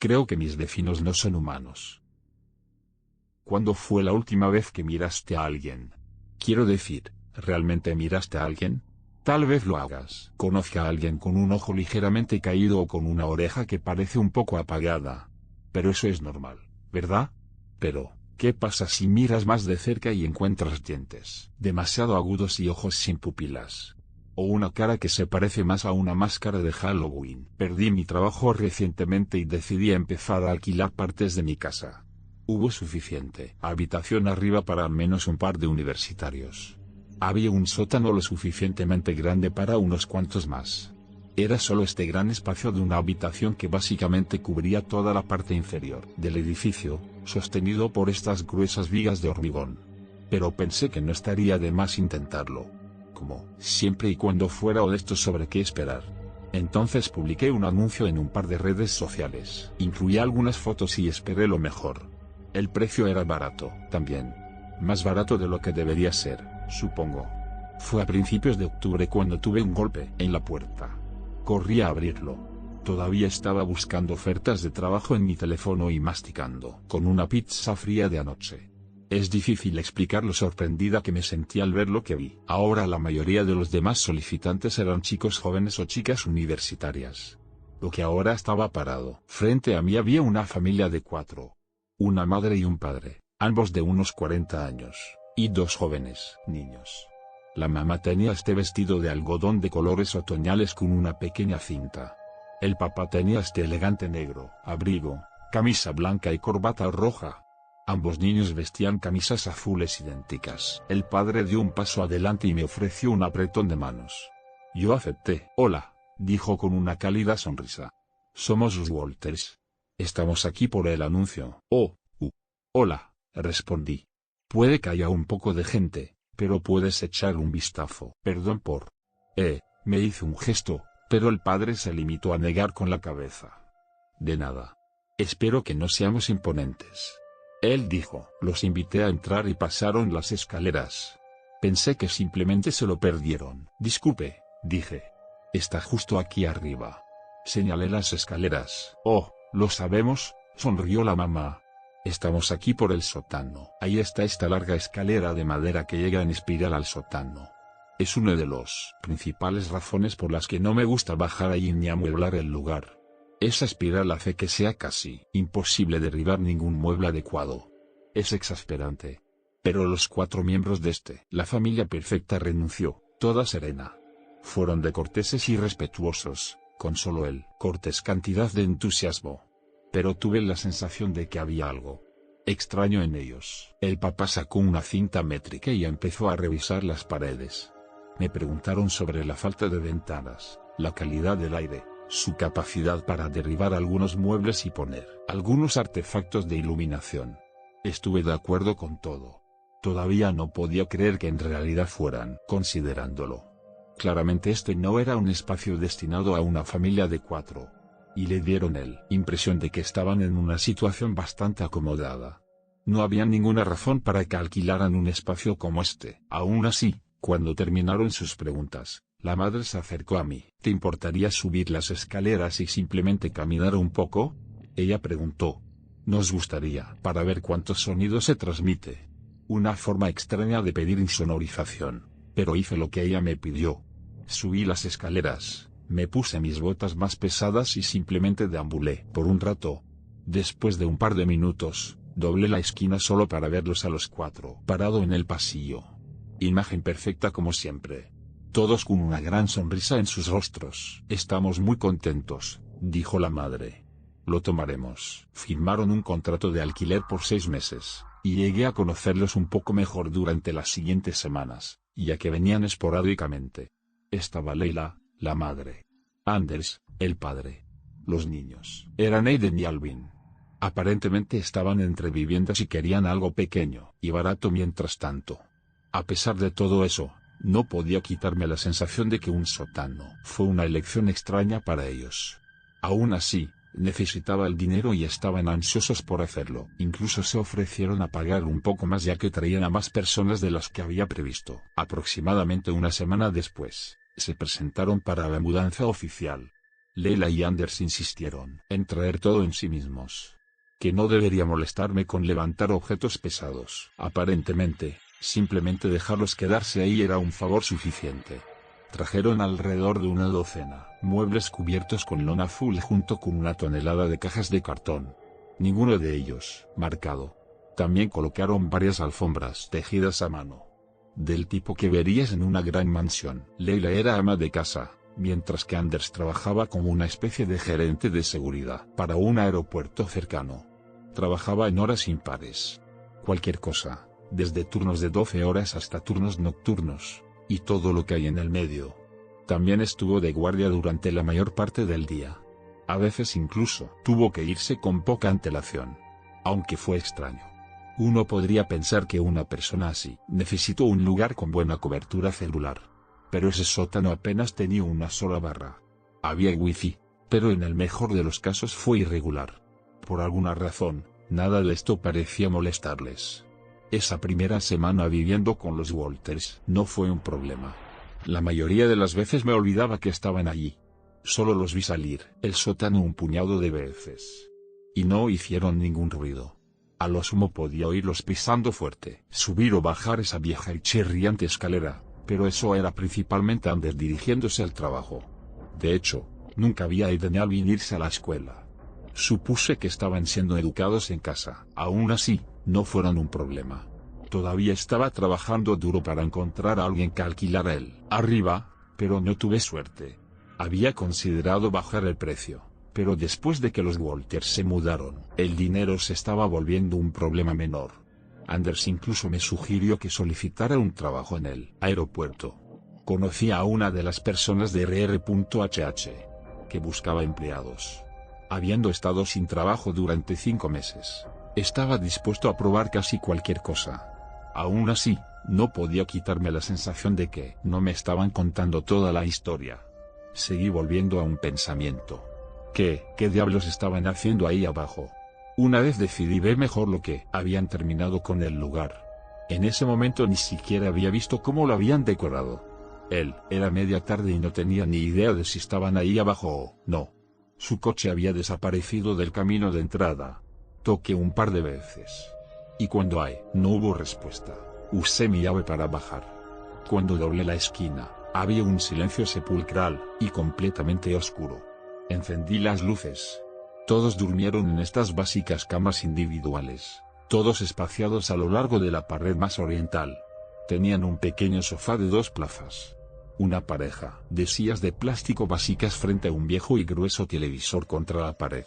Creo que mis vecinos no son humanos. ¿Cuándo fue la última vez que miraste a alguien? Quiero decir, ¿realmente miraste a alguien? Tal vez lo hagas. Conozca a alguien con un ojo ligeramente caído o con una oreja que parece un poco apagada. Pero eso es normal, ¿verdad? Pero, ¿qué pasa si miras más de cerca y encuentras dientes demasiado agudos y ojos sin pupilas? O una cara que se parece más a una máscara de Halloween. Perdí mi trabajo recientemente y decidí empezar a alquilar partes de mi casa. Hubo suficiente habitación arriba para al menos un par de universitarios. Había un sótano lo suficientemente grande para unos cuantos más. Era solo este gran espacio de una habitación que básicamente cubría toda la parte inferior del edificio, sostenido por estas gruesas vigas de hormigón. Pero pensé que no estaría de más intentarlo. Como, siempre y cuando fuera honesto sobre qué esperar. Entonces publiqué un anuncio en un par de redes sociales. Incluí algunas fotos y esperé lo mejor. El precio era barato, también. Más barato de lo que debería ser, supongo. Fue a principios de octubre cuando tuve un golpe en la puerta. Corrí a abrirlo. Todavía estaba buscando ofertas de trabajo en mi teléfono y masticando con una pizza fría de anoche. Es difícil explicar lo sorprendida que me sentí al ver lo que vi. Ahora la mayoría de los demás solicitantes eran chicos jóvenes o chicas universitarias. Lo que ahora estaba parado. Frente a mí había una familia de 4. Una madre y un padre, ambos de unos 40 años, y 2 jóvenes niños. La mamá tenía este vestido de algodón de colores otoñales con una pequeña cinta. El papá tenía este elegante negro abrigo, camisa blanca y corbata roja. Ambos niños vestían camisas azules idénticas. El padre dio un paso adelante y me ofreció un apretón de manos. Yo acepté. Hola, dijo con una cálida sonrisa. Somos los Walters. Estamos aquí por el anuncio. Hola, respondí. Puede que haya un poco de gente, pero puedes echar un vistazo. Perdón por... me hizo un gesto, pero el padre se limitó a negar con la cabeza. De nada. Espero que no seamos imponentes. Él dijo. Los invité a entrar y pasaron las escaleras. Pensé que simplemente se lo perdieron. Disculpe, dije. Está justo aquí arriba. Señalé las escaleras. Oh, lo sabemos, sonrió la mamá. Estamos aquí por el sótano. Ahí está esta larga escalera de madera que llega en espiral al sótano. Es una de las principales razones por las que no me gusta bajar allí ni amueblar el lugar. Esa espiral hace que sea casi imposible derribar ningún mueble adecuado. Es exasperante. Pero los 4 miembros de la familia perfecta renunció, toda serena. Fueron de corteses y respetuosos, con solo el cortés cantidad de entusiasmo. Pero tuve la sensación de que había algo extraño en ellos. El papá sacó una cinta métrica y empezó a revisar las paredes. Me preguntaron sobre la falta de ventanas, la calidad del aire, su capacidad para derribar algunos muebles y poner algunos artefactos de iluminación. Estuve de acuerdo con todo. Todavía no podía creer que en realidad fueran considerándolo. Claramente este no era un espacio destinado a una familia de 4. Y le dieron la impresión de que estaban en una situación bastante acomodada. No había ninguna razón para que alquilaran un espacio como este. Aún así, cuando terminaron sus preguntas, la madre se acercó a mí. ¿Te importaría subir las escaleras y simplemente caminar un poco? Ella preguntó. Nos gustaría, para ver cuántos sonidos se transmite. Una forma extraña de pedir insonorización, pero hice lo que ella me pidió. Subí las escaleras. Me puse mis botas más pesadas y simplemente deambulé por un rato. Después de un par de minutos, doblé la esquina solo para verlos a los 4 parado en el pasillo. Imagen perfecta como siempre. Todos con una gran sonrisa en sus rostros. Estamos muy contentos, dijo la madre. Lo tomaremos. Firmaron un contrato de alquiler por 6 meses, y llegué a conocerlos un poco mejor durante las siguientes semanas, ya que venían esporádicamente. Estaba Leila, la madre. Anders, el padre. Los niños eran Aiden y Alvin. Aparentemente estaban entre viviendas y querían algo pequeño y barato mientras tanto. A pesar de todo eso, no podía quitarme la sensación de que un sótano fue una elección extraña para ellos. Aún así, necesitaba el dinero y estaban ansiosos por hacerlo. Incluso se ofrecieron a pagar un poco más ya que traían a más personas de las que había previsto. Aproximadamente una semana después, se presentaron para la mudanza oficial. Leila y Anders insistieron en traer todo en sí mismos. Que no debería molestarme con levantar objetos pesados. Aparentemente, simplemente dejarlos quedarse ahí era un favor suficiente. Trajeron alrededor de una docena muebles cubiertos con lona azul junto con una tonelada de cajas de cartón. Ninguno de ellos marcado. También colocaron varias alfombras tejidas a mano. Del tipo que verías en una gran mansión. Leila era ama de casa, mientras que Anders trabajaba como una especie de gerente de seguridad para un aeropuerto cercano. Trabajaba en horas impares. Cualquier cosa, desde turnos de 12 horas hasta turnos nocturnos, y todo lo que hay en el medio. También estuvo de guardia durante la mayor parte del día. A veces incluso tuvo que irse con poca antelación. Aunque fue extraño. Uno podría pensar que una persona así necesitó un lugar con buena cobertura celular. Pero ese sótano apenas tenía una sola barra. Había wifi, pero en el mejor de los casos fue irregular. Por alguna razón, nada de esto parecía molestarles. Esa primera semana viviendo con los Walters no fue un problema. La mayoría de las veces me olvidaba que estaban allí. Solo los vi salir el sótano un puñado de veces. Y no hicieron ningún ruido. A lo sumo podía oírlos pisando fuerte, subir o bajar esa vieja y chirriante escalera, pero eso era principalmente Anders dirigiéndose al trabajo. De hecho, nunca vi a Aiden y Alvin irse a la escuela. Supuse que estaban siendo educados en casa. Aún así, no fueron un problema. Todavía estaba trabajando duro para encontrar a alguien que alquilara el arriba, pero no tuve suerte. Había considerado bajar el precio, pero después de que los Walters se mudaron, el dinero se estaba volviendo un problema menor. Anders incluso me sugirió que solicitara un trabajo en el aeropuerto. Conocía a una de las personas de RR.HH que buscaba empleados. Habiendo estado sin trabajo durante 5 meses, estaba dispuesto a probar casi cualquier cosa. Aún así, no podía quitarme la sensación de que no me estaban contando toda la historia. Seguí volviendo a un pensamiento. ¿Qué diablos estaban haciendo ahí abajo? Una vez decidí ver mejor lo que habían terminado con el lugar. En ese momento ni siquiera había visto cómo lo habían decorado. Era media tarde y no tenía ni idea de si estaban ahí abajo o no. Su coche había desaparecido del camino de entrada. Toqué un par de veces. Y cuando no hubo respuesta, usé mi llave para bajar. Cuando doblé la esquina, había un silencio sepulcral y completamente oscuro. Encendí las luces. Todos durmieron en estas básicas camas individuales, todos espaciados a lo largo de la pared más oriental. Tenían un pequeño sofá de 2 plazas. Una pareja de sillas de plástico básicas frente a un viejo y grueso televisor contra la pared.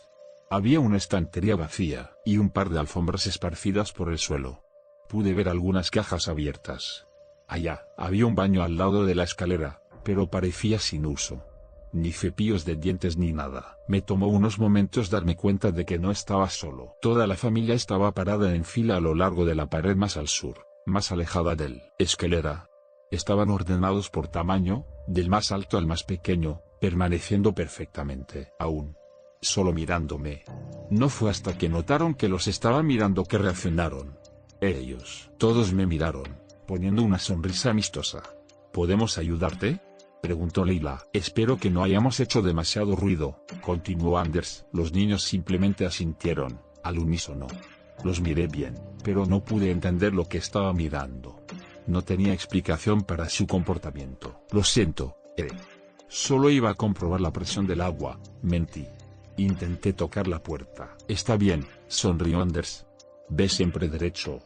Había una estantería vacía y un par de alfombras esparcidas por el suelo. Pude ver algunas cajas abiertas. Allá, había un baño al lado de la escalera, pero parecía sin uso. Ni cepillos de dientes ni nada. Me tomó unos momentos darme cuenta de que no estaba solo. Toda la familia estaba parada en fila a lo largo de la pared más al sur, más alejada del escalera. Estaban ordenados por tamaño, del más alto al más pequeño, permaneciendo perfectamente aún. Solo mirándome. No fue hasta que notaron que los estaba mirando que reaccionaron. Ellos, todos me miraron, poniendo una sonrisa amistosa. ¿Podemos ayudarte?, preguntó Leila. Espero que no hayamos hecho demasiado ruido, continuó Anders. Los niños simplemente asintieron, al unísono. Los miré bien, pero no pude entender lo que estaba mirando. No tenía explicación para su comportamiento. Lo siento, solo iba a comprobar la presión del agua, mentí. Intenté tocar la puerta. Está bien, sonrió Anders. Ve siempre derecho.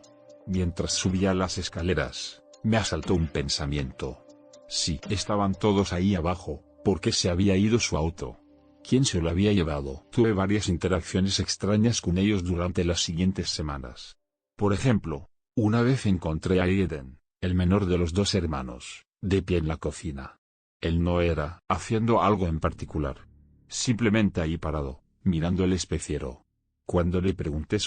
Mientras subía las escaleras, me asaltó un pensamiento. Sí, estaban todos ahí abajo, ¿por qué se había ido su auto? ¿Quién se lo había llevado? Tuve varias interacciones extrañas con ellos durante las siguientes semanas. Por ejemplo, una vez encontré a Aiden, el menor de los 2 hermanos, de pie en la cocina. Él no era haciendo algo en particular. Simplemente ahí parado, mirando el especiero. Cuando le pregunté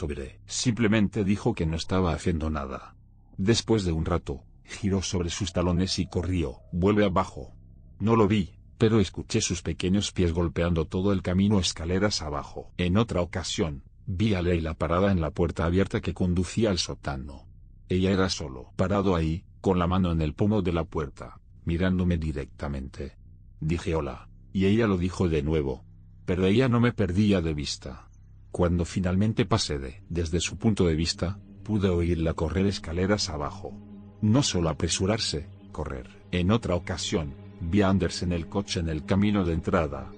simplemente dijo que no estaba haciendo nada. Después de un rato, giró sobre sus talones y corrió. Vuelve abajo. No lo vi, pero escuché sus pequeños pies golpeando todo el camino escaleras abajo. En otra ocasión, vi a Leila parada en la puerta abierta que conducía al sótano. Ella era solo parado ahí, con la mano en el pomo de la puerta, mirándome directamente. Dije hola, y ella lo dijo de nuevo. Pero ella no me perdía de vista. Cuando finalmente pasé desde su punto de vista, pude oírla correr escaleras abajo. No solo apresurarse, correr. En otra ocasión, vi a Anders en el coche en el camino de entrada.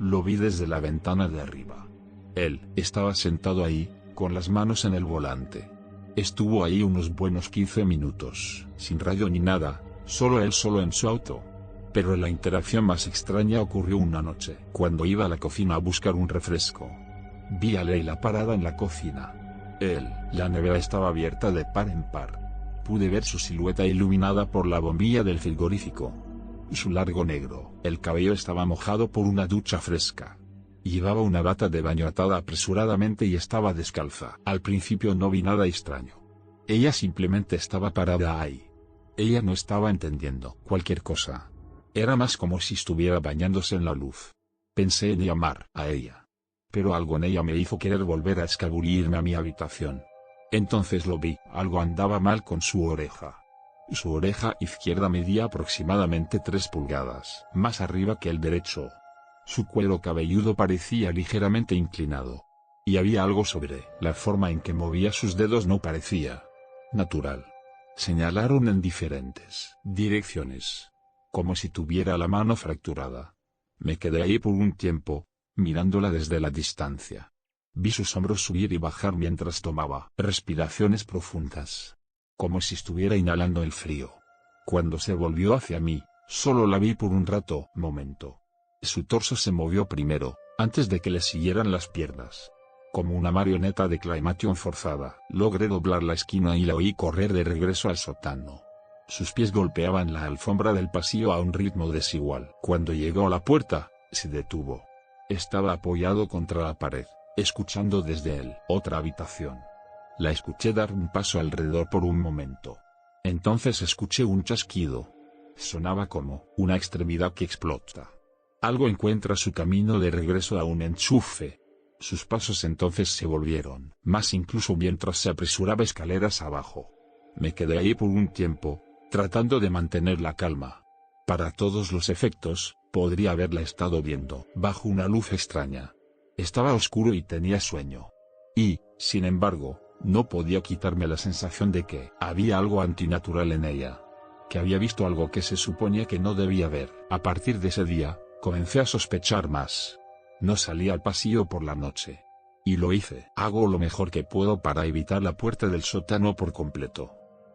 Lo vi desde la ventana de arriba. Él estaba sentado ahí, con las manos en el volante. Estuvo ahí unos buenos 15 minutos, sin radio ni nada, solo él solo en su auto. Pero la interacción más extraña ocurrió una noche, cuando iba a la cocina a buscar un refresco. Vi a Leila parada en la cocina. La nevera estaba abierta de par en par. Pude ver su silueta iluminada por la bombilla del frigorífico. Su largo negro, el cabello estaba mojado por una ducha fresca. Llevaba una bata de baño atada apresuradamente y estaba descalza. Al principio no vi nada extraño. Ella simplemente estaba parada ahí. Ella no estaba entendiendo cualquier cosa. Era más como si estuviera bañándose en la luz. Pensé en llamar a ella. Pero algo en ella me hizo querer volver a escabullirme a mi habitación. Entonces lo vi, algo andaba mal con su oreja. Su oreja izquierda medía aproximadamente 3 pulgadas más arriba que el derecho. Su cuero cabelludo parecía ligeramente inclinado. Y había algo sobre la forma en que movía sus dedos no parecía natural. Señalaron en diferentes direcciones, como si tuviera la mano fracturada. Me quedé ahí por un tiempo, mirándola desde la distancia. Vi sus hombros subir y bajar mientras tomaba respiraciones profundas, como si estuviera inhalando el frío. Cuando se volvió hacia mí, solo la vi por un momento. Su torso se movió primero, antes de que le siguieran las piernas. Como una marioneta de climation forzada, logré doblar la esquina y la oí correr de regreso al sótano. Sus pies golpeaban la alfombra del pasillo a un ritmo desigual. Cuando llegó a la puerta, se detuvo. Estaba apoyado contra la pared, escuchando desde otra habitación. La escuché dar un paso alrededor por un momento. Entonces escuché un chasquido. Sonaba como una extremidad que explota. Algo encuentra su camino de regreso a un enchufe. Sus pasos entonces se volvieron más incluso mientras se apresuraba escaleras abajo. Me quedé ahí por un tiempo, tratando de mantener la calma. Para todos los efectos, podría haberla estado viendo bajo una luz extraña. Estaba oscuro y tenía sueño. Y, sin embargo, no podía quitarme la sensación de que había algo antinatural en ella. Que había visto algo que se suponía que no debía ver. A partir de ese día, comencé a sospechar más. No salí al pasillo por la noche. Y lo hice. Hago lo mejor que puedo para evitar la puerta del sótano por completo.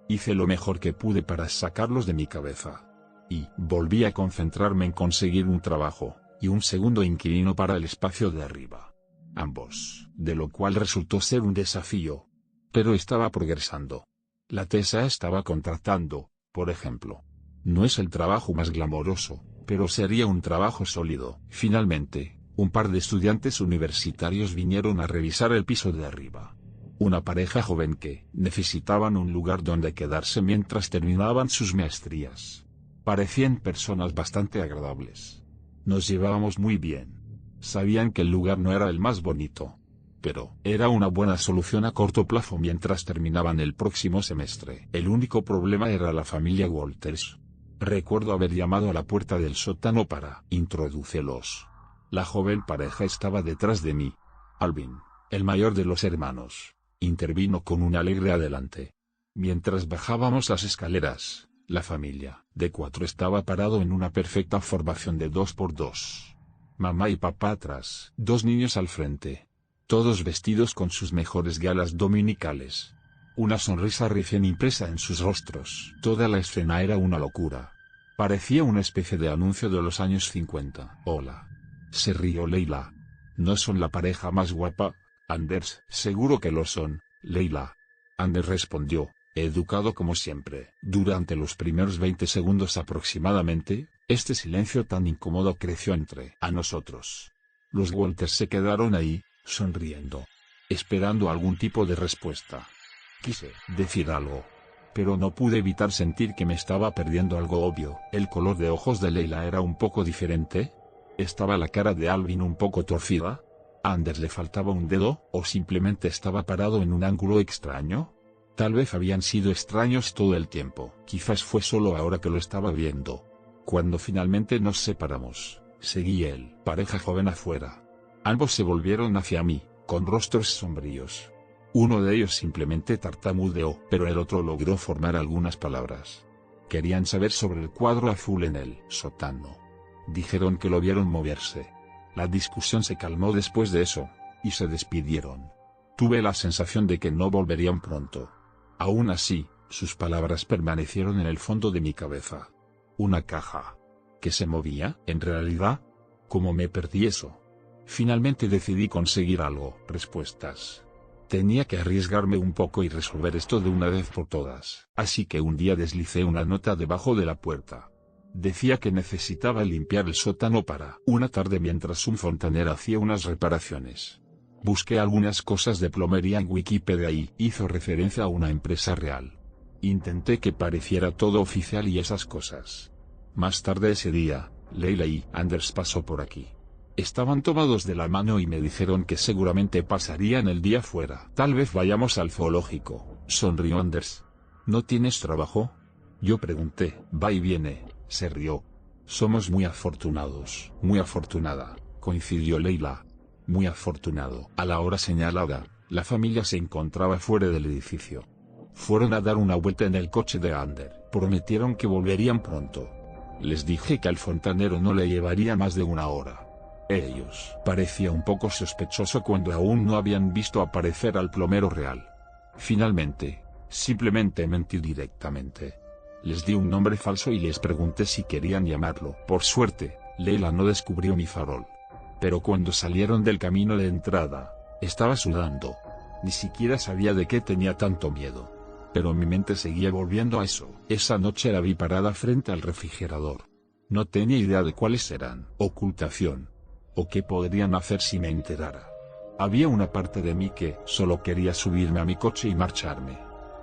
Hice lo mejor que pude para sacarlos de mi cabeza. Y volví a concentrarme en conseguir un trabajo, y un segundo inquilino para el espacio de arriba. Ambos, de lo cual resultó ser un desafío. Pero estaba progresando. La TESA estaba contratando, por ejemplo. No es el trabajo más glamoroso, pero sería un trabajo sólido. Finalmente, un par de estudiantes universitarios vinieron a revisar el piso de arriba. Una pareja joven que necesitaban un lugar donde quedarse mientras terminaban sus maestrías. Parecían personas bastante agradables. Nos llevábamos muy bien. Sabían que el lugar no era el más bonito, pero era una buena solución a corto plazo mientras terminaban el próximo semestre. El único problema era la familia Walters. Recuerdo haber llamado a la puerta del sótano para introducirlos. La joven pareja estaba detrás de mí. Alvin, el mayor de los hermanos, intervino con un alegre adelante. Mientras bajábamos las escaleras, la familia de 4 estaba parado en una perfecta formación de 2x2. Mamá y papá atrás, 2 niños al frente. Todos vestidos con sus mejores galas dominicales. Una sonrisa recién impresa en sus rostros. Toda la escena era una locura. Parecía una especie de anuncio de los años 50. Hola. Se rió Leila. No son la pareja más guapa, Anders. Seguro que lo son, Leila. Anders respondió, educado como siempre. Durante los primeros 20 segundos aproximadamente, este silencio tan incómodo creció entre nosotros. Los Walters se quedaron ahí, sonriendo, esperando algún tipo de respuesta. Quise decir algo, pero no pude evitar sentir que me estaba perdiendo algo obvio. El color de ojos de Leila era un poco diferente. ¿Estaba la cara de Alvin un poco torcida? ¿A Anders le faltaba un dedo, o simplemente estaba parado en un ángulo extraño? Tal vez habían sido extraños todo el tiempo. Quizás fue solo ahora que lo estaba viendo. Cuando finalmente nos separamos, Seguí él, pareja joven afuera. Ambos se volvieron hacia mí, con rostros sombríos. Uno de ellos simplemente tartamudeó, pero el otro logró formar algunas palabras. Querían saber sobre el cuadro azul en el sótano. Dijeron que lo vieron moverse. La discusión se calmó después de eso, y se despidieron. Tuve la sensación de que no volverían pronto. Aún así, sus palabras permanecieron en el fondo de mi cabeza. Una caja. ¿Que se movía, en realidad? ¿Cómo me perdí eso? Finalmente decidí conseguir algo, respuestas. Tenía que arriesgarme un poco y resolver esto de una vez por todas. Así que un día deslicé una nota debajo de la puerta. Decía que necesitaba limpiar el sótano para una tarde mientras un fontanero hacía unas reparaciones. Busqué algunas cosas de plomería en Wikipedia y hizo referencia a una empresa real. Intenté que pareciera todo oficial y esas cosas. Más tarde ese día, Leila y Anders pasó por aquí. Estaban tomados de la mano y me dijeron que seguramente pasarían el día fuera. Tal vez vayamos al zoológico, sonrió Anders. ¿No tienes trabajo? Yo pregunté. Va y viene, se rió. Somos muy afortunados. Muy afortunada, coincidió Leila. Muy afortunado. A la hora señalada, la familia se encontraba fuera del edificio. Fueron a dar una vuelta en el coche de Anders. Prometieron que volverían pronto. Les dije que al fontanero no le llevaría más de una hora. Ellos parecía un poco sospechoso cuando aún no habían visto aparecer al plomero real. Finalmente, simplemente mentí directamente. Les di un nombre falso y les pregunté si querían llamarlo. Por suerte, Leila no descubrió mi farol. Pero cuando salieron del camino de entrada, estaba sudando. Ni siquiera sabía de qué tenía tanto miedo. Pero mi mente seguía volviendo a eso. Esa noche la vi parada frente al refrigerador. No tenía idea de cuáles eran. Ocultación. O qué podrían hacer si me enterara. Había una parte de mí que solo quería subirme a mi coche y marcharme.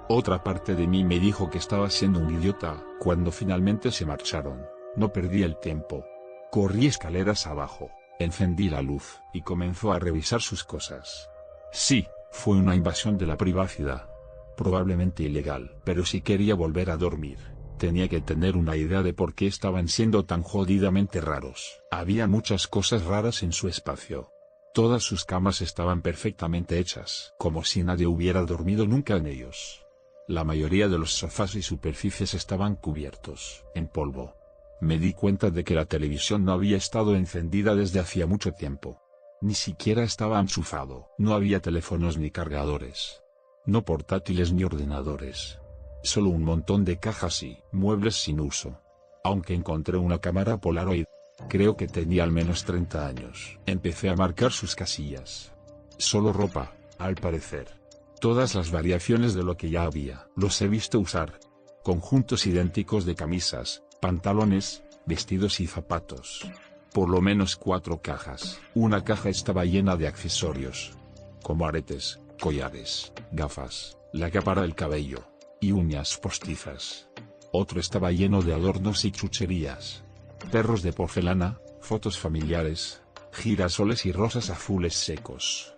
Otra parte de mí me dijo que estaba siendo un idiota. Cuando finalmente se marcharon, no perdí el tiempo. Corrí escaleras abajo, encendí la luz y comenzó a revisar sus cosas. Sí, fue una invasión de la privacidad. Probablemente ilegal, pero si quería volver a dormir, tenía que tener una idea de por qué estaban siendo tan jodidamente raros. Había muchas cosas raras en su espacio. Todas sus camas estaban perfectamente hechas, como si nadie hubiera dormido nunca en ellos. La mayoría de los sofás y superficies estaban cubiertos en polvo. Me di cuenta de que la televisión no había estado encendida desde hacía mucho tiempo. Ni siquiera estaba enchufado. No había teléfonos ni cargadores. No portátiles ni ordenadores. Solo un montón de cajas y muebles sin uso. Aunque encontré una cámara Polaroid. Creo que tenía al menos 30 años. Empecé a marcar sus casillas. Solo ropa, al parecer. Todas las variaciones de lo que ya había. Los he visto usar. Conjuntos idénticos de camisas, pantalones, vestidos y zapatos. Por lo menos 4 cajas. Una caja estaba llena de accesorios. Como aretes, collares, gafas, laca para el cabello y uñas postizas. Otro estaba lleno de adornos y chucherías. Perros de porcelana, fotos familiares, girasoles y rosas azules secos.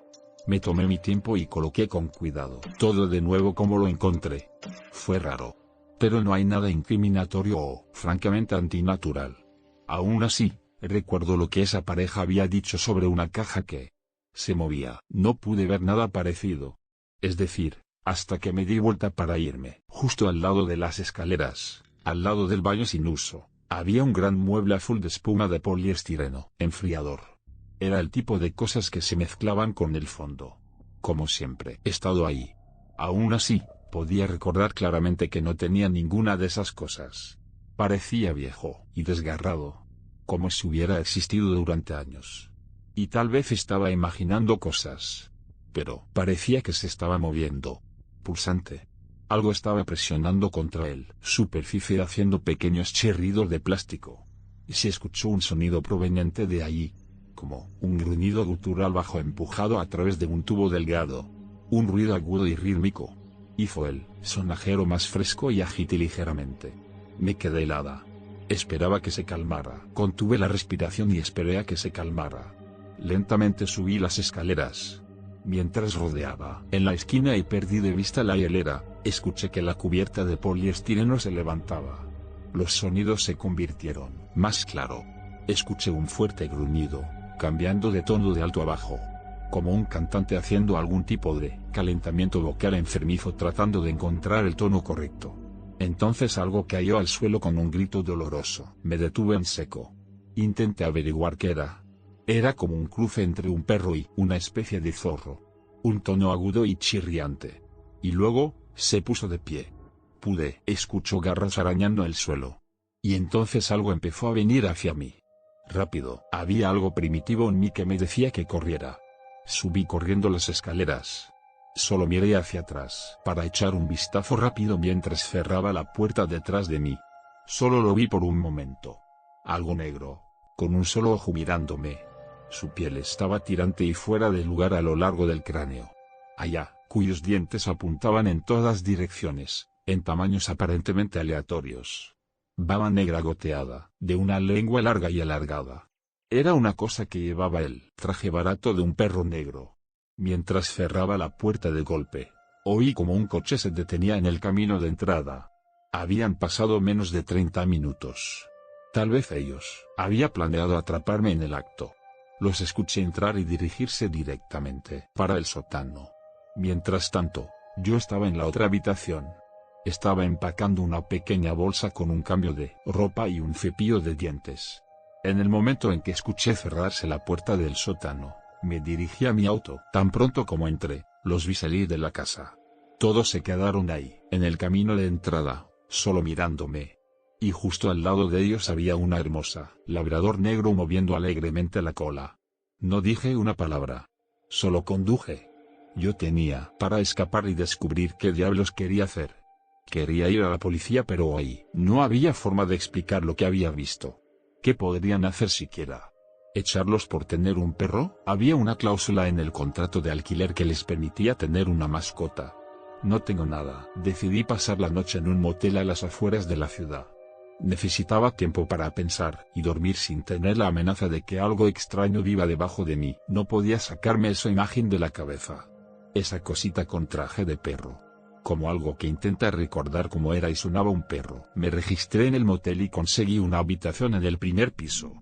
Me tomé mi tiempo y coloqué con cuidado todo de nuevo como lo encontré. Fue raro. Pero no hay nada incriminatorio o, francamente, antinatural. Aún así, recuerdo lo que esa pareja había dicho sobre una caja que se movía. No pude ver nada parecido. Es decir, hasta que me di vuelta para irme. Justo al lado de las escaleras, al lado del baño sin uso, había un gran mueble azul de espuma de poliestireno. Enfriador. Era el tipo de cosas que se mezclaban con el fondo. Como siempre. He estado ahí. Aún así, podía recordar claramente que no tenía ninguna de esas cosas. Parecía viejo y desgarrado. Como si hubiera existido durante años. Y tal vez estaba imaginando cosas. Pero parecía que se estaba moviendo. Pulsante. Algo estaba presionando contra él. Superficie haciendo pequeños chirridos de plástico. Y se escuchó un sonido proveniente de allí. Como un gruñido gutural bajo empujado a través de un tubo delgado. Un ruido agudo y rítmico. Hizo el sonajero más fresco y agité ligeramente. Me quedé helada. Esperaba que se calmara. Contuve la respiración y esperé a que se calmara. Lentamente subí las escaleras. Mientras rodeaba en la esquina y perdí de vista la hilera, escuché que la cubierta de poliestireno se levantaba. Los sonidos se convirtieron más claro. Escuché un fuerte gruñido, cambiando de tono de alto a bajo, como un cantante haciendo algún tipo de calentamiento vocal enfermizo tratando de encontrar el tono correcto. Entonces algo cayó al suelo con un grito doloroso. Me detuve en seco. Intenté averiguar qué era. Era como un cruce entre un perro y una especie de zorro. Un tono agudo y chirriante. Y luego, se puso de pie. Escuchó garras arañando el suelo. Y entonces algo empezó a venir hacia mí. Rápido, había algo primitivo en mí que me decía que corriera. Subí corriendo las escaleras. Solo miré hacia atrás para echar un vistazo rápido mientras cerraba la puerta detrás de mí. Solo lo vi por un momento. Algo negro, con un solo ojo mirándome. Su piel estaba tirante y fuera de lugar a lo largo del cráneo. Allá, cuyos dientes apuntaban en todas direcciones, en tamaños aparentemente aleatorios. Baba negra goteada, de una lengua larga y alargada. Era una cosa que llevaba el traje barato de un perro negro. Mientras cerraba la puerta de golpe, oí como un coche se detenía en el camino de entrada. Habían pasado menos de 30 minutos. Tal vez ellos había planeado atraparme en el acto. Los escuché entrar y dirigirse directamente para el sótano. Mientras tanto, yo estaba en la otra habitación. Estaba empacando una pequeña bolsa con un cambio de ropa y un cepillo de dientes. En el momento en que escuché cerrarse la puerta del sótano, me dirigí a mi auto. Tan pronto como entré, los vi salir de la casa. Todos se quedaron ahí, en el camino de entrada, solo mirándome. Y justo al lado de ellos había una hermosa labrador negro moviendo alegremente la cola. No dije una palabra. Solo conduje. Yo tenía para escapar y descubrir qué diablos quería hacer. Quería ir a la policía, pero ahí no había forma de explicar lo que había visto. ¿Qué podrían hacer siquiera? ¿Echarlos por tener un perro? Había una cláusula en el contrato de alquiler que les permitía tener una mascota. No tengo nada. Decidí pasar la noche en un motel a las afueras de la ciudad. Necesitaba tiempo para pensar y dormir sin tener la amenaza de que algo extraño viva debajo de mí. No podía sacarme esa imagen de la cabeza. Esa cosita con traje de perro. Como algo que intenta recordar cómo era y sonaba un perro. Me registré en el motel y conseguí una habitación en el primer piso.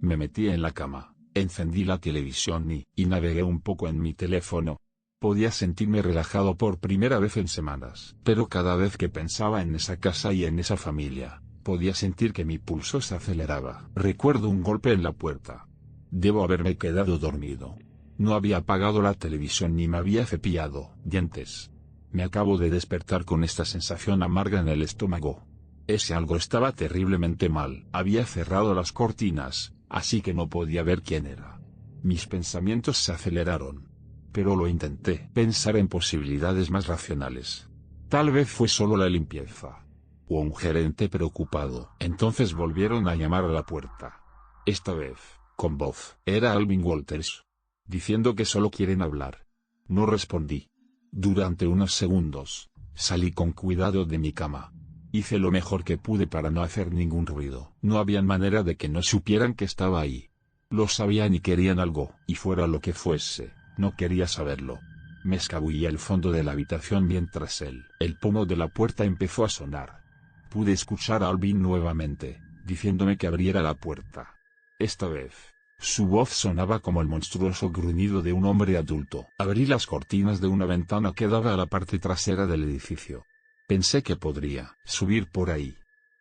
Me metí en la cama, encendí la televisión y navegué un poco en mi teléfono. Podía sentirme relajado por primera vez en semanas. Pero cada vez que pensaba en esa casa y en esa familia, podía sentir que mi pulso se aceleraba. Recuerdo un golpe en la puerta. Debo haberme quedado dormido. No había apagado la televisión ni me había cepillado dientes. Me acabo de despertar con esta sensación amarga en el estómago. Ese algo estaba terriblemente mal. Había cerrado las cortinas, así que no podía ver quién era. Mis pensamientos se aceleraron. Pero lo intenté. Pensar en posibilidades más racionales. Tal vez fue solo la limpieza. O un gerente preocupado. Entonces volvieron a llamar a la puerta. Esta vez, con voz. Era Alvin Walters. Diciendo que solo quieren hablar. No respondí. Durante unos segundos, salí con cuidado de mi cama. Hice lo mejor que pude para no hacer ningún ruido. No había manera de que no supieran que estaba ahí. Lo sabían y querían algo, y fuera lo que fuese, no quería saberlo. Me escabullí al fondo de la habitación mientras el pomo de la puerta empezó a sonar. Pude escuchar a Alvin nuevamente, diciéndome que abriera la puerta. Esta vez, su voz sonaba como el monstruoso gruñido de un hombre adulto. Abrí las cortinas de una ventana que daba a la parte trasera del edificio. Pensé que podría subir por ahí.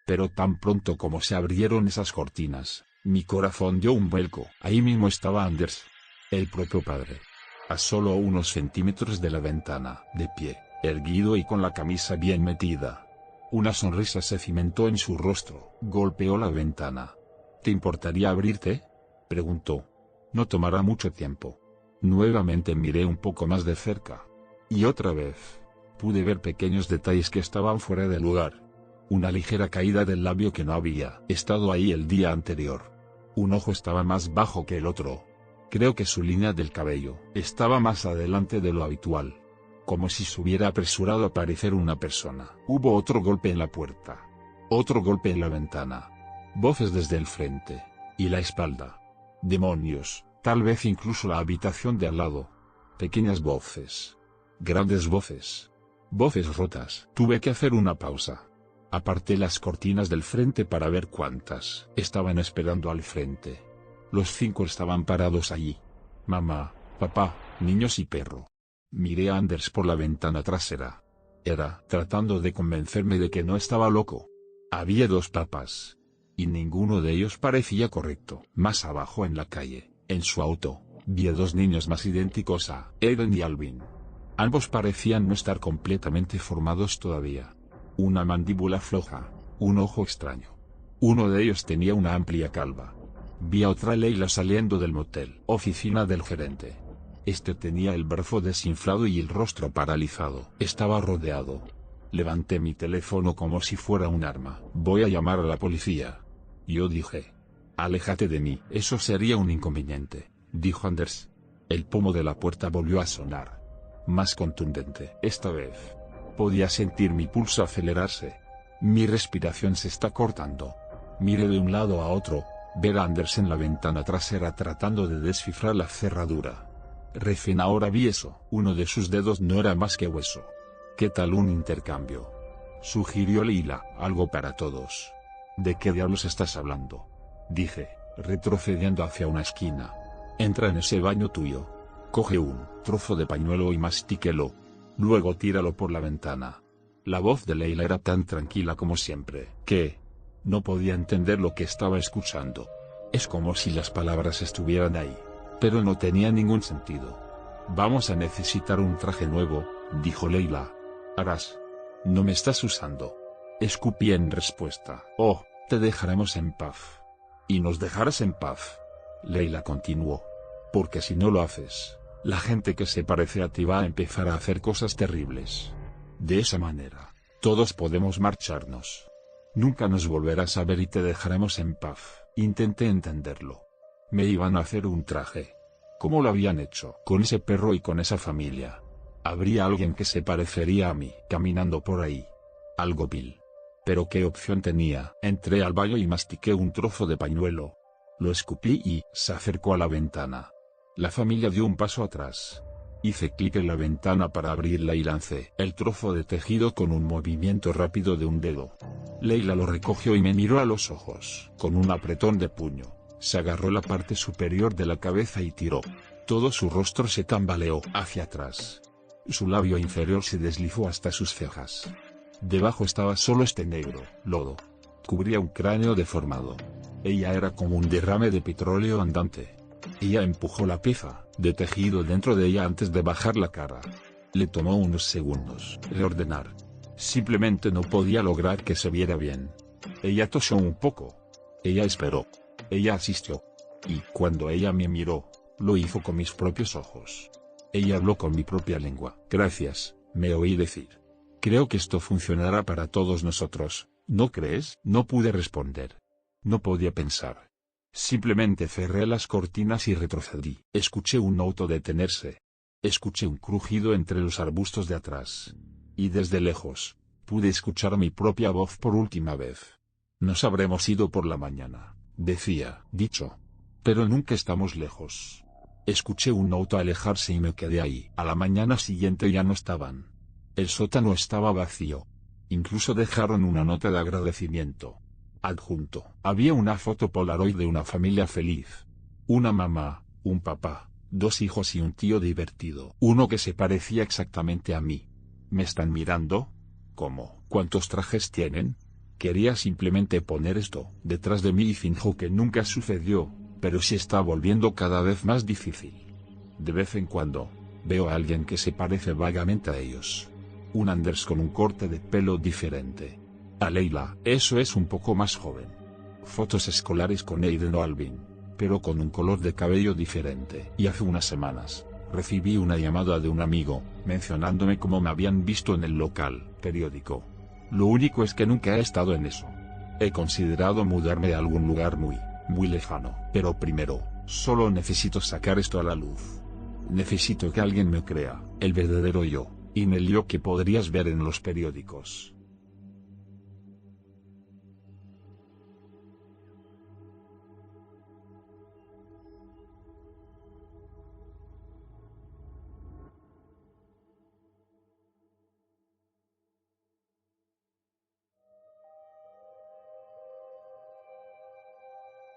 Pero tan pronto como se abrieron esas cortinas, mi corazón dio un vuelco. Ahí mismo estaba Anders, el propio padre. A solo unos centímetros de la ventana, de pie, erguido y con la camisa bien metida. Una sonrisa se cimentó en su rostro. Golpeó la ventana. ¿Te importaría abrirte?, preguntó. No tomará mucho tiempo. Nuevamente miré un poco más de cerca. Y otra vez, pude ver pequeños detalles que estaban fuera de lugar. Una ligera caída del labio que no había estado ahí el día anterior. Un ojo estaba más bajo que el otro. Creo que su línea del cabello estaba más adelante de lo habitual. Como si se hubiera apresurado a parecer una persona. Hubo otro golpe en la puerta. Otro golpe en la ventana. Voces desde el frente y la espalda. Demonios, tal vez incluso la habitación de al lado. Pequeñas voces. Grandes voces. Voces rotas. Tuve que hacer una pausa. Aparté las cortinas del frente para ver cuántas estaban esperando al frente. Los 5 estaban parados allí. Mamá, papá, niños y perro. Miré a Anders por la ventana trasera. Era tratando de convencerme de que no estaba loco. Había 2 papás. Y ninguno de ellos parecía correcto. Más abajo en la calle, en su auto, vi a 2 niños más idénticos a Aiden y Alvin. Ambos parecían no estar completamente formados todavía. Una mandíbula floja, un ojo extraño. Uno de ellos tenía una amplia calva. Vi a otra Leila saliendo del motel, oficina del gerente. Este tenía el brazo desinflado y el rostro paralizado. Estaba rodeado. Levanté mi teléfono como si fuera un arma. Voy a llamar a la policía. Yo dije. Aléjate de mí. Eso sería un inconveniente, dijo Anders. El pomo de la puerta volvió a sonar. Más contundente. Esta vez podía sentir mi pulso acelerarse. Mi respiración se está cortando. Miré de un lado a otro, ver a Anders en la ventana trasera tratando de descifrar la cerradura. Recién ahora vi eso. Uno de sus dedos no era más que hueso. ¿Qué tal un intercambio?, sugirió Leila. Algo para todos. ¿De qué diablos estás hablando?, dije, retrocediendo hacia una esquina. Entra en ese baño tuyo. Coge un trozo de pañuelo y mastíquelo. Luego tíralo por la ventana. La voz de Leila era tan tranquila como siempre, que no podía entender lo que estaba escuchando. Es como si las palabras estuvieran ahí, pero no tenía ningún sentido. Vamos a necesitar un traje nuevo, dijo Leila. Harás. No me estás usando. Escupí en respuesta. Oh, te dejaremos en paz. Y nos dejarás en paz. Leila continuó. Porque si no lo haces, la gente que se parece a ti va a empezar a hacer cosas terribles. De esa manera, todos podemos marcharnos. Nunca nos volverás a ver y te dejaremos en paz. Intenté entenderlo. Me iban a hacer un traje. ¿Cómo lo habían hecho? Con ese perro y con esa familia. Habría alguien que se parecería a mí, caminando por ahí. Algo vil. Pero ¿qué opción tenía? Entré al baño y mastiqué un trozo de pañuelo. Lo escupí y se acercó a la ventana. La familia dio un paso atrás. Hice clic en la ventana para abrirla y lancé el trozo de tejido con un movimiento rápido de un dedo. Leila lo recogió y me miró a los ojos. Con un apretón de puño, se agarró la parte superior de la cabeza y tiró. Todo su rostro se tambaleó hacia atrás. Su labio inferior se deslizó hasta sus cejas. Debajo estaba solo este negro lodo. Cubría un cráneo deformado. Ella era como un derrame de petróleo andante. Ella empujó la pieza de tejido dentro de ella antes de bajar la cara. Le tomó unos segundos reordenar. Simplemente no podía lograr que se viera bien. Ella tosió un poco. Ella esperó. Ella asistió. Y cuando ella me miró, lo hizo con mis propios ojos. Ella habló con mi propia lengua. Gracias, me oí decir. Creo que esto funcionará para todos nosotros, ¿no crees? No pude responder. No podía pensar. Simplemente cerré las cortinas y retrocedí. Escuché un auto detenerse. Escuché un crujido entre los arbustos de atrás. Y desde lejos, pude escuchar mi propia voz por última vez. Nos habremos ido por la mañana, decía, dicho. Pero nunca estamos lejos. Escuché un auto alejarse y me quedé ahí. A la mañana siguiente ya no estaban. El sótano estaba vacío. Incluso dejaron una nota de agradecimiento. Adjunto. Había una foto Polaroid de una familia feliz. Una mamá, un papá, 2 hijos y un tío divertido. Uno que se parecía exactamente a mí. ¿Me están mirando? ¿Cómo? ¿Cuántos trajes tienen? Quería simplemente poner esto detrás de mí y finjo que nunca sucedió, pero se está volviendo cada vez más difícil. De vez en cuando, veo a alguien que se parece vagamente a ellos. Un Anders con un corte de pelo diferente. A Leila, eso es un poco más joven. Fotos escolares con Aiden o Alvin, pero con un color de cabello diferente. Y hace unas semanas, recibí una llamada de un amigo, mencionándome cómo me habían visto en el local periódico. Lo único es que nunca he estado en eso. He considerado mudarme a algún lugar muy lejano. Pero primero, solo necesito sacar esto a la luz. Necesito que alguien me crea, el verdadero yo, y no el yo que podrías ver en los periódicos.